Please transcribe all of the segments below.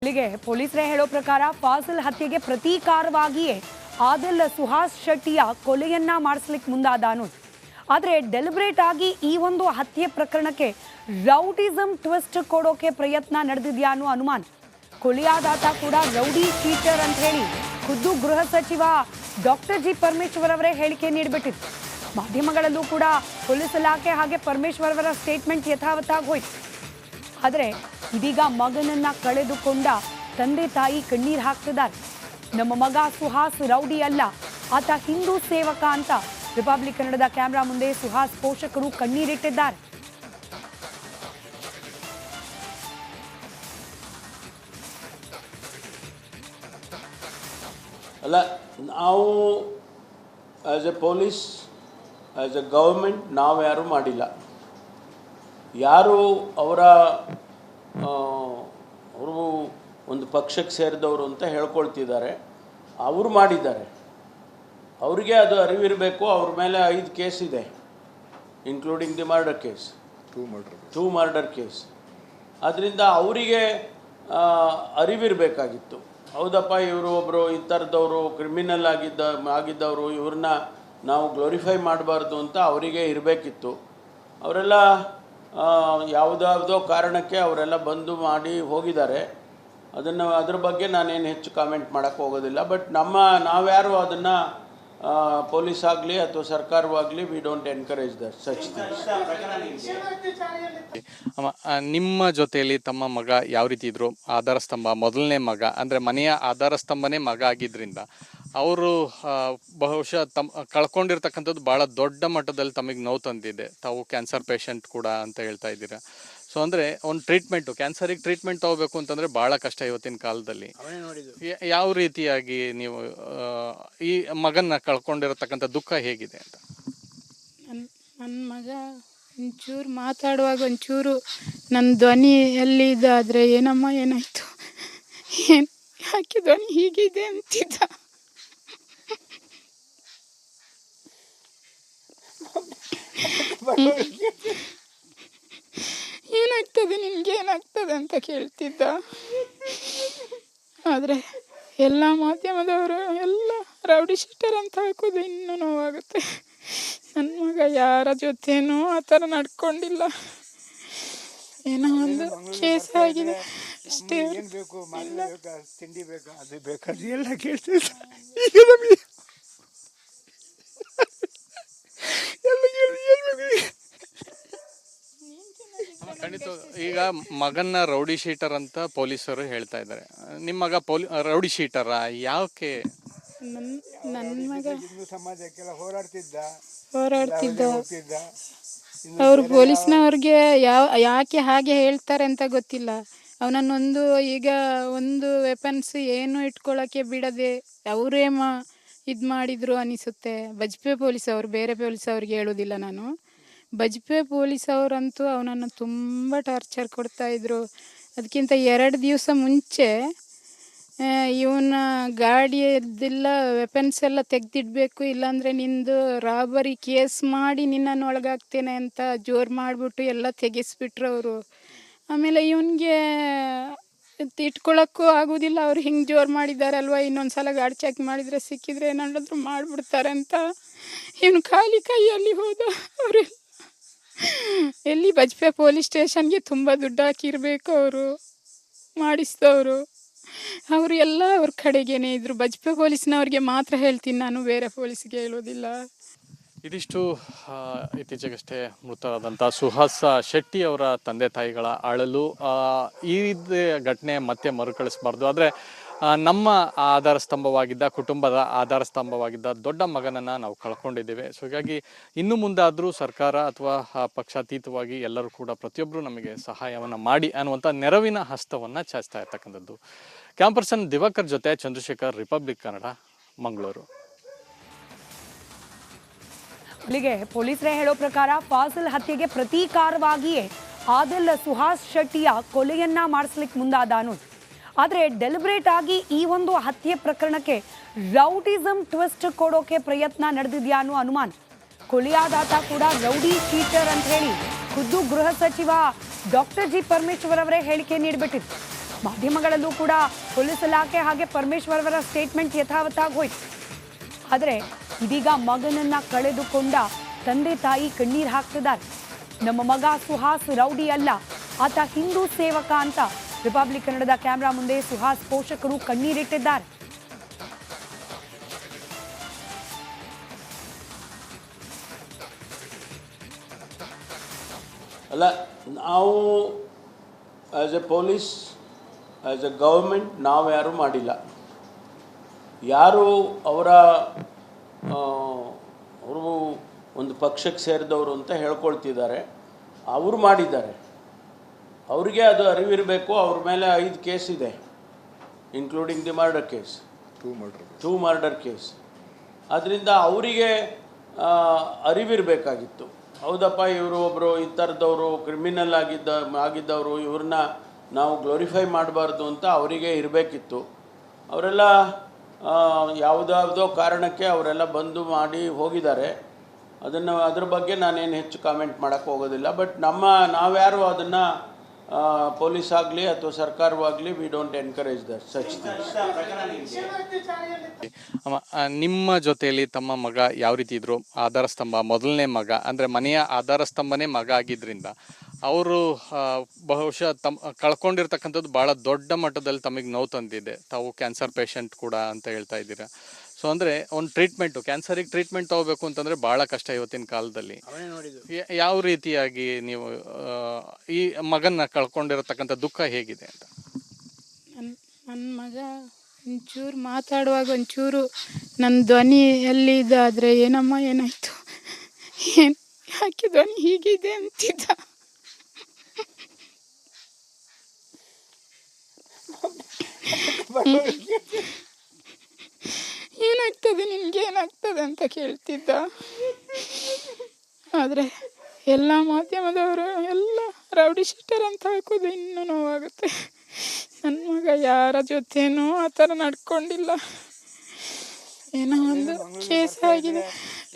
ಇಲ್ಲಿಗೆ ಪೊಲೀಸರೇ ಹೇಳೋ ಪ್ರಕಾರ ಫಾಸಿಲ್ ಹತ್ಯೆಗೆ ಪ್ರತೀಕಾರವಾಗಿಯೇ ಆದಿಲ್ ಸುಹಾಸ್ ಶೆಟ್ಟಿಯ ಕೊಲೆಯನ್ನ ಮಾಡಿಸ್ಲಿಕ್ಕೆ ಮುಂದಾದ ಅನ್ನೋದು. ಆದರೆ ಡೆಲಿಬ್ರೇಟ್ ಆಗಿ ಈ ಒಂದು ಹತ್ಯೆ ಪ್ರಕರಣಕ್ಕೆ ರೌಡಿಸಮ್ ಟ್ವಿಸ್ಟ್ ಕೊಡೋಕೆ ಪ್ರಯತ್ನ ನಡೆದಿದೆಯಾ ಅನ್ನೋ ಅನುಮಾನ. ಕೊಲೆಯಾದಾತ ಕೂಡ ರೌಡಿ ಶೀಟರ್ ಅಂತ ಹೇಳಿ ಖುದ್ದು ಗೃಹ ಸಚಿವ ಡಾಕ್ಟರ್ ಜಿ ಪರಮೇಶ್ವರ್ ಅವರೇ ಹೇಳಿಕೆ ನೀಡಿಬಿಟ್ಟಿದ್ರು. ಮಾಧ್ಯಮಗಳಲ್ಲೂ ಕೂಡ ಪೊಲೀಸ್ ಇಲಾಖೆ ಹಾಗೆ ಪರಮೇಶ್ವರ್ ಅವರ ಸ್ಟೇಟ್ಮೆಂಟ್ ಯಥಾವತ್ತಾಗಿ ಹೋಯ್ತು. ಆದರೆ ಇದೀಗ ಮಗನನ್ನ ಕಳೆದುಕೊಂಡ ತಂದೆ ತಾಯಿ ಕಣ್ಣೀರು ಹಾಕ್ತಿದ್ದಾರೆ. ನಮ್ಮ ಮಗ ಸುಹಾಸ್ ರೌಡಿ ಅಲ್ಲ, ಆತ ಹಿಂದೂ ಸೇವಕ ಅಂತ ರಿಪಬ್ಲಿಕ್ ಕನ್ನಡದ ಕ್ಯಾಮೆರಾ ಮುಂದೆ ಸುಹಾಸ್ ಪೋಷಕರು ಕಣ್ಣೀರಿಟ್ಟಿದ್ದಾರೆ. ಅಲ್ಲ, ನಾವು as A police, as A government ನಾವು ಯಾರೂ ಮಾಡಿಲ್ಲ. ಯಾರು ಅವರು ಒಂದು ಪಕ್ಷಕ್ಕೆ ಸೇರಿದವರು ಅಂತ ಹೇಳ್ಕೊಳ್ತಿದ್ದಾರೆ, ಅವರು ಮಾಡಿದ್ದಾರೆ. ಅವರಿಗೆ ಅದು ಅರಿವಿರಬೇಕು. ಅವ್ರ ಮೇಲೆ 5 ಕೇಸ್ ಇದೆ, including the murder case, 2 murder case. ಅದರಿಂದ ಅವರಿಗೆ ಅರಿವಿರಬೇಕಾಗಿತ್ತು. ಹೌದಪ್ಪ, ಇವರು ಒಬ್ಬರು ಈ ಥರದವರು ಕ್ರಿಮಿನಲ್ ಆಗಿದ್ದವರು, ಇವ್ರನ್ನ ನಾವು ಗ್ಲೋರಿಫೈ ಮಾಡಬಾರ್ದು ಅಂತ ಅವರಿಗೆ ಇರಬೇಕಿತ್ತು. ಅವರೆಲ್ಲ ಯಾವುದಾವುದೋ ಕಾರಣಕ್ಕೆ ಅವರೆಲ್ಲ ಬಂದು ಮಾಡಿ ಹೋಗಿದ್ದಾರೆ. ಅದ್ರ ಬಗ್ಗೆ ನಾನೇನು ಹೆಚ್ಚು ಕಾಮೆಂಟ್ ಮಾಡೋಕ್ಕೆ ಹೋಗೋದಿಲ್ಲ. ಬಟ್ ನಾವ್ಯಾರು ಅದನ್ನು ಪೊಲೀಸ್ ಆಗಲಿ ಅಥವಾ ಸರ್ಕಾರವಾಗಲಿ we don't encourage that such things. ನಿಮ್ಮ ಜೊತೆಯಲ್ಲಿ ತಮ್ಮ ಮಗ ಯಾವ ರೀತಿ ಇದ್ರು? ಆಧಾರ ಸ್ತಂಭ, ಮೊದಲನೇ ಮಗ, ಅಂದರೆ ಮನೆಯ ಆಧಾರ ಸ್ತಂಭನೇ ಮಗ ಆಗಿದ್ದರಿಂದ ಅವರು ಬಹುಶಃ ಕಳ್ಕೊಂಡಿರ್ತಕ್ಕಂಥದ್ದು ಭಾಳ ದೊಡ್ಡ ಮಟ್ಟದಲ್ಲಿ ತಮಗೆ ನೋವು ತಂದಿದೆ. ತಾವು ಕ್ಯಾನ್ಸರ್ ಪೇಷಂಟ್ ಕೂಡ ಅಂತ ಹೇಳ್ತಾ ಇದ್ದೀರಾ. ಸೊ ಅಂದರೆ ಒಂದು ಕ್ಯಾನ್ಸರಿಗೆ ಟ್ರೀಟ್ಮೆಂಟ್ ತಗೋಬೇಕು ಅಂತಂದರೆ ಭಾಳ ಕಷ್ಟ ಇವತ್ತಿನ ಕಾಲದಲ್ಲಿ. ಯಾವ ರೀತಿಯಾಗಿ ನೀವು ಈ ಮಗನ್ನ ಕಳ್ಕೊಂಡಿರತಕ್ಕಂಥ ದುಃಖ ಹೇಗಿದೆ ಅಂತ? ನನ್ನ ಮಗ ಒಂಚೂರು ಮಾತಾಡುವಾಗ ಒಂಚೂರು ನನ್ನ ಧ್ವನಿ ಎಲ್ಲಿದ್ದಾದರೆ ಏನಮ್ಮ ಏನಾಯಿತು, ಯಾಕೆ ಧ್ವನಿ ಹೀಗಿದೆ ಅಂತಿದ್ದ. ಏನಾಗ್ತದೆ ನಿಮ್ಗೆ, ಏನಾಗ್ತದೆ ಅಂತ ಕೇಳ್ತಿದ್ದ. ಆದರೆ ಎಲ್ಲ ಮಾಧ್ಯಮದವರು ಎಲ್ಲ ರೌಡಿ ಶೀಟರ್ ಅಂತ ಹಾಕೋದು ಇನ್ನೂ ನೋವಾಗುತ್ತೆ. ನನ್ನ ಮಗ ಯಾರ ಜೊತೆನೂ ಆ ಥರ ನಡ್ಕೊಂಡಿಲ್ಲ. ಏನೋ ಒಂದು ಕೇಸ್ ಆಗಿದೆ ಅಷ್ಟೇ. ತಿಂಡಿ ಬೇಕು, ಅದು ಬೇಕಾದ್ರೆ ಎಲ್ಲ ಕೇಳ್ತಿದ್ದ. ಈಗ ನಮಗೆ ಖಂಡಿತ. ಈಗ ಮಗನ್ನ ರೌಡಿ ಶೀಟರ್ ಅಂತ ಪೊಲೀಸರು ಹೇಳ್ತಾ ಇದ್ದಾರೆ. ನಿಮ್ಮ ಮಗ ರೌಡಿ ಶೀಟರ? ಯಾಕೆ? ನನ್ನ ಮಗ ಹಿಂದೂ ಸಮಾಜಕ್ಕೆಲ್ಲ ಹೋರಾಡ್ತಿದ್ದ. ಅವರು ಪೊಲೀಸ್ನವ್ರಿಗೆ ಯಾಕೆ ಹಾಗೆ ಹೇಳ್ತಾರೆ ಅಂತ ಗೊತ್ತಿಲ್ಲ. ಅವನನ್ನೊಂದು ಈಗ ಒಂದು ವೆಪನ್ಸ್ ಏನು ಇಟ್ಕೊಳ್ಳೋಕ್ಕೆ ಬಿಡದೆ ಅವರೇ ಇದು ಮಾಡಿದ್ರು ಅನಿಸುತ್ತೆ. ಬಜ್ಪೆ ಪೊಲೀಸ್ ಅವರು, ಬೇರೆ ಪೊಲೀಸ್ ಅವ್ರಿಗೆ ಹೇಳೋದಿಲ್ಲ ನಾನು. ಬಜ್ಪೆ ಪೊಲೀಸ್ ಅವರಂತೂ ಅವನನ್ನು ತುಂಬ ಟಾರ್ಚರ್ ಕೊಡ್ತಾಯಿದ್ರು. ಅದಕ್ಕಿಂತ 2 ದಿವಸ ಮುಂಚೆ ಇವನ ಗಾಡಿಯದ್ದೆಲ್ಲ ವೆಪನ್ಸ್ ಎಲ್ಲ ತೆಗೆದಿಡಬೇಕು, ಇಲ್ಲಾಂದರೆ ನಿಂದು ರಾಬರಿ ಕೇಸ್ ಮಾಡಿ ನಿನ್ನನ್ನು ಒಳಗಾಗ್ತೇನೆ ಅಂತ ಜೋರು ಮಾಡಿಬಿಟ್ಟು ಎಲ್ಲ ತೆಗೆಸ್ಬಿಟ್ರು ಅವರು. ಆಮೇಲೆ ಇವನಿಗೆ ಇಟ್ಕೊಳ್ಳೋಕ್ಕೂ ಆಗೋದಿಲ್ಲ. ಅವ್ರು ಹಿಂಗೆ ಜೋರು ಮಾಡಿದ್ದಾರೆ ಅಲ್ವಾ, ಇನ್ನೊಂದು ಸಲ ಗಾಡಿ ಚೆಕ್ ಮಾಡಿದರೆ ಸಿಕ್ಕಿದ್ರೆ ಏನಾದರೂ ಮಾಡಿಬಿಡ್ತಾರೆ ಅಂತ ಇವನು ಖಾಲಿ ಕೈಯಲ್ಲಿ ಹೋದ. ಅವರೆಲ್ಲ ಎಲ್ಲಿ ಬಜ್ಪೆ ಪೊಲೀಸ್ ಸ್ಟೇಷನ್ಗೆ ತುಂಬ ದುಡ್ಡು ಹಾಕಿರಬೇಕು ಅವರು ಮಾಡಿಸಿದವರು. ಅವರು ಎಲ್ಲ ಅವ್ರ ಕಡೆಗೇನೆ ಇದ್ರು. ಬಜ್ಪೆ ಪೊಲೀಸ್ನವ್ರಿಗೆ ಮಾತ್ರ ಹೇಳ್ತೀನಿ ನಾನು, ಬೇರೆ ಪೊಲೀಸ್ಗೆ ಹೇಳೋದಿಲ್ಲ. ಇದಿಷ್ಟು ಇತ್ತೀಚೆಗಷ್ಟೇ ಮೃತರಾದಂಥ ಸುಹಾಸ್ ಶೆಟ್ಟಿ ಅವರ ತಂದೆ ತಾಯಿಗಳ ಅಳಲು. ಈ ಘಟನೆ ಮತ್ತೆ ಮರುಕಳಿಸಬಾರ್ದು. ಆದರೆ ನಮ್ಮ ಆಧಾರ ಸ್ತಂಭವಾಗಿದ್ದ, ಕುಟುಂಬದ ಆಧಾರ ಸ್ತಂಭವಾಗಿದ್ದ ದೊಡ್ಡ ಮಗನನ್ನು ನಾವು ಕಳ್ಕೊಂಡಿದ್ದೇವೆ. ಸೊ ಹೀಗಾಗಿ ಇನ್ನು ಮುಂದಾದರೂ ಸರ್ಕಾರ ಅಥವಾ ಪಕ್ಷಾತೀತವಾಗಿ ಎಲ್ಲರೂ ಕೂಡ ಪ್ರತಿಯೊಬ್ಬರು ನಮಗೆ ಸಹಾಯವನ್ನು ಮಾಡಿ ಅನ್ನುವಂಥ ನೆರವಿನ ಹಸ್ತವನ್ನು ಚಾಚ್ತಾ ಇರ್ತಕ್ಕಂಥದ್ದು. ಕ್ಯಾಂಪರ್ಸನ್ ದಿವಾಕರ್ ಜೊತೆ ಚಂದ್ರಶೇಖರ್, ರಿಪಬ್ಲಿಕ್ ಕನ್ನಡ, ಮಂಗಳೂರು. ಇಲ್ಲಿಗೆ ಪೊಲೀಸರೇ ಹೇಳೋ ಪ್ರಕಾರ ಫಾಸಿಲ್ ಹತ್ಯೆಗೆ ಪ್ರತೀಕಾರವಾಗಿಯೇ ಆದಿಲ್ ಸುಹಾಸ್ ಶೆಟ್ಟಿಯ ಕೊಲೆಯನ್ನ ಮಾಡಿಸ್ಲಿಕ್ಕೆ ಮುಂದಾದ ಅನ್ನೋದು. ಆದರೆ ಡೆಲಿಬ್ರೇಟ್ ಆಗಿ ಈ ಒಂದು ಹತ್ಯೆ ಪ್ರಕರಣಕ್ಕೆ ರೌಡಿಸಮ್ ಟ್ವಿಸ್ಟ್ ಕೊಡೋಕೆ ಪ್ರಯತ್ನ ನಡೆದಿದೆಯಾ ಅನ್ನೋ ಅನುಮಾನ. ಕೊಲೆಯಾದಾತ ಕೂಡ ರೌಡಿ ಶೀಟರ್ ಅಂತ ಹೇಳಿ ಖುದ್ದು ಗೃಹ ಸಚಿವ ಡಾಕ್ಟರ್ ಜಿ ಪರಮೇಶ್ವರ್ ಅವರೇ ಹೇಳಿಕೆ ನೀಡಿಬಿಟ್ಟಿದ್ರು. ಮಾಧ್ಯಮಗಳಲ್ಲೂ ಕೂಡ ಪೊಲೀಸ್ ಇಲಾಖೆ ಹಾಗೆ ಪರಮೇಶ್ವರ್ ಅವರ ಸ್ಟೇಟ್ಮೆಂಟ್ ಯಥಾವತ್ತಾಗಿ ಹೋಯ್ತು. ಆದರೆ ಇದೀಗ ಮಗನನ್ನ ಕಳೆದುಕೊಂಡ ತಂದೆ ತಾಯಿ ಕಣ್ಣೀರು ಹಾಕ್ತಿದ್ದಾರೆ. ನಮ್ಮ ಮಗ ಸುಹಾಸ್ ರೌಡಿ ಅಲ್ಲ, ಆತ ಹಿಂದೂ ಸೇವಕ ಅಂತ ರಿಪಬ್ಲಿಕ್ ಕನ್ನಡದ ಕ್ಯಾಮೆರಾ ಮುಂದೆ ಸುಹಾಸ್ ಪೋಷಕರು ಕಣ್ಣೀರಿಟ್ಟಿದ್ದಾರೆ. ಅಲ್ಲ, ನಾವು as A police, as A government ನಾವು ಯಾರೂ ಮಾಡಿಲ್ಲ. ಯಾರು ಅವರು ಒಂದು ಪಕ್ಷಕ್ಕೆ ಸೇರಿದವರು ಅಂತ ಹೇಳ್ಕೊಳ್ತಿದ್ದಾರೆ, ಅವರು ಮಾಡಿದ್ದಾರೆ. ಅವರಿಗೆ ಅದು ಅರಿವಿರಬೇಕು. ಅವ್ರ ಮೇಲೆ 5 ಕೇಸ್ ಇದೆ, including the murder case, 2 murder case. ಅದರಿಂದ ಅವರಿಗೆ ಅರಿವಿರಬೇಕಾಗಿತ್ತು. ಹೌದಪ್ಪ, ಇವರು ಒಬ್ಬರು ಈ ಥರದವರು ಕ್ರಿಮಿನಲ್ ಆಗಿದ್ದವರು, ಇವ್ರನ್ನ ನಾವು ಗ್ಲೋರಿಫೈ ಮಾಡಬಾರ್ದು ಅಂತ ಅವರಿಗೆ ಇರಬೇಕಿತ್ತು. ಅವರೆಲ್ಲ ಯಾವುದಾವುದೋ ಕಾರಣಕ್ಕೆ ಅವರೆಲ್ಲ ಬಂದು ಮಾಡಿ ಹೋಗಿದ್ದಾರೆ. ಅದ್ರ ಬಗ್ಗೆ ನಾನೇನು ಹೆಚ್ಚು ಕಾಮೆಂಟ್ ಮಾಡೋಕ್ಕೆ ಹೋಗೋದಿಲ್ಲ. ಬಟ್ ನಾವ್ಯಾರು ಅದನ್ನು ಪೊಲೀಸ್ ಆಗಲಿ ಅಥವಾ ಸರ್ಕಾರವಾಗಲಿ, we don't encourage that such things. ನಿಮ್ಮ ಜೊತೆಯಲ್ಲಿ ತಮ್ಮ ಮಗ ಯಾವ ರೀತಿ ಇದ್ರು? ಆಧಾರ ಸ್ತಂಭ, ಮೊದಲನೇ ಮಗ, ಅಂದರೆ ಮನೆಯ ಆಧಾರ ಸ್ತಂಭನೇ ಮಗ ಆಗಿದ್ದರಿಂದ ಅವರು ಬಹುಶಃ ಕಳ್ಕೊಂಡಿರ್ತಕ್ಕಂಥದ್ದು ಭಾಳ ದೊಡ್ಡ ಮಟ್ಟದಲ್ಲಿ ತಮಗೆ ನೋವು ತಂದಿದೆ. ತಾವು ಕ್ಯಾನ್ಸರ್ ಪೇಷಂಟ್ ಕೂಡ ಅಂತ ಹೇಳ್ತಾ ಇದ್ದೀರಾ. ಸೊ ಅಂದರೆ ಒಂದು ಕ್ಯಾನ್ಸರಿಗೆ ಟ್ರೀಟ್ಮೆಂಟ್ ತೊಗೋಬೇಕು ಅಂತಂದರೆ ಭಾಳ ಕಷ್ಟ ಇವತ್ತಿನ ಕಾಲದಲ್ಲಿ. ಯಾವ ರೀತಿಯಾಗಿ ನೀವು ಈ ಮಗನ ಕಳ್ಕೊಂಡಿರತಕ್ಕಂಥ ದುಃಖ ಹೇಗಿದೆ ಅಂತ? ನನ್ನ ಮಗ ಒಂಚೂರು ಮಾತಾಡುವಾಗ ಒಂಚೂರು ನನ್ನ ಧ್ವನಿ ಎಲ್ಲಿದ್ದಾದರೆ ಏನಮ್ಮ ಏನಾಯಿತು, ಯಾಕೆ ಧ್ವನಿ ಹೀಗಿದೆ ಅಂತಿದ್ದ. ಏನಾಗ್ತದೆ ನಿನಗೆ, ಏನಾಗ್ತದೆ ಅಂತ ಕೇಳ್ತಿದ್ದ. ಆದರೆ ಎಲ್ಲ ಮಾಧ್ಯಮದವರು ಎಲ್ಲ ರೌಡಿ ಶೀಟರ್ ಅಂತ ಹಾಕೋದು ಇನ್ನೂ ನೋವಾಗುತ್ತೆ. ನನ್ನ ಮಗ ಯಾರ ಜೊತೆನೂ ಆ ಥರ ನಡ್ಕೊಂಡಿಲ್ಲ. ಏನೋ ಒಂದು ಕೇಸ್ ಆಗಿದೆ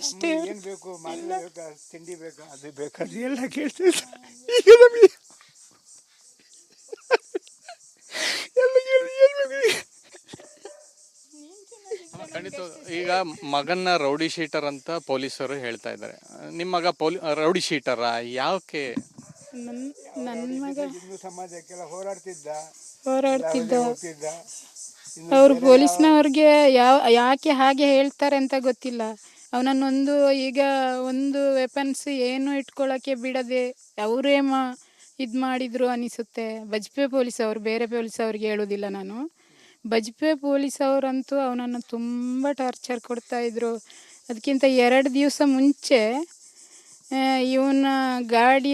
ಅಷ್ಟೇ. ಏನು ಬೇಕು, ಮನೆ ಬೇಕಾ, ತಿಂಡಿ ಬೇಕಾ, ಅದು ಬೇಕಾ, ಎಲ್ಲ ಕೇಳ್ತಿದ್ದ. ಈಗ ನಮಗೆ ಖಂಡಿತ. ಈಗ ಮಗನ್ನ ರೌಡಿ ಶೀಟರ್ ಅಂತ ಪೊಲೀಸರು ಹೇಳ್ತಾ ಇದ್ದಾರೆ. ನಿಮ್ಮ ಮಗ ರೌಡಿ ಶೀಟರ? ಯಾಕೆ? ನನ್ನ ಮಗ ಹಿಂದೂ ಸಮಾಜಕ್ಕೆಲ್ಲ ಹೋರಾಡ್ತಿದ್ದ. ಅವರು ಪೊಲೀಸ್ನವ್ರಿಗೆ ಯಾಕೆ ಹಾಗೆ ಹೇಳ್ತಾರೆ ಅಂತ ಗೊತ್ತಿಲ್ಲ. ಅವನನ್ನೊಂದು ಈಗ ಒಂದು ವೆಪನ್ಸ್ ಏನು ಇಟ್ಕೊಳ್ಳೋಕ್ಕೆ ಬಿಡದೆ ಅವರೇ ಇದು ಮಾಡಿದ್ರು ಅನಿಸುತ್ತೆ. ಬಜ್ಪೆ ಪೊಲೀಸ್ ಅವರು, ಬೇರೆ ಪೊಲೀಸ್ ಅವ್ರಿಗೆ ಹೇಳೋದಿಲ್ಲ ನಾನು. ಬಜ್ಪೆ ಪೊಲೀಸ್ ಅವರಂತೂ ಅವನನ್ನು ತುಂಬ ಟಾರ್ಚರ್ ಕೊಡ್ತಾಯಿದ್ರು. ಅದಕ್ಕಿಂತ 2 ದಿವಸ ಮುಂಚೆ ಇವನ ಗಾಡಿ